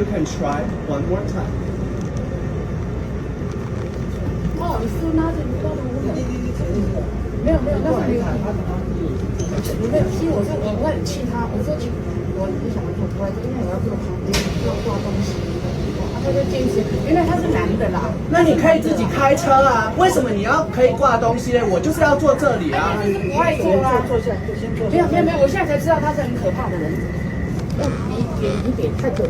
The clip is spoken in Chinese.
You can try one more time. 哦，你是拿着你到了我没有，那是没有。你没有，其实我很气他，我说我不想做出来，因为我要坐旁边要挂东西，他就坚持，原来他是男的啦。那你可以自己开车啊，为什么你要可以挂东西呢？我就是要坐这里啊。他就是不爱坐啊。坐下，先坐。没有，我现在才知道他是很可怕的人。你别太可。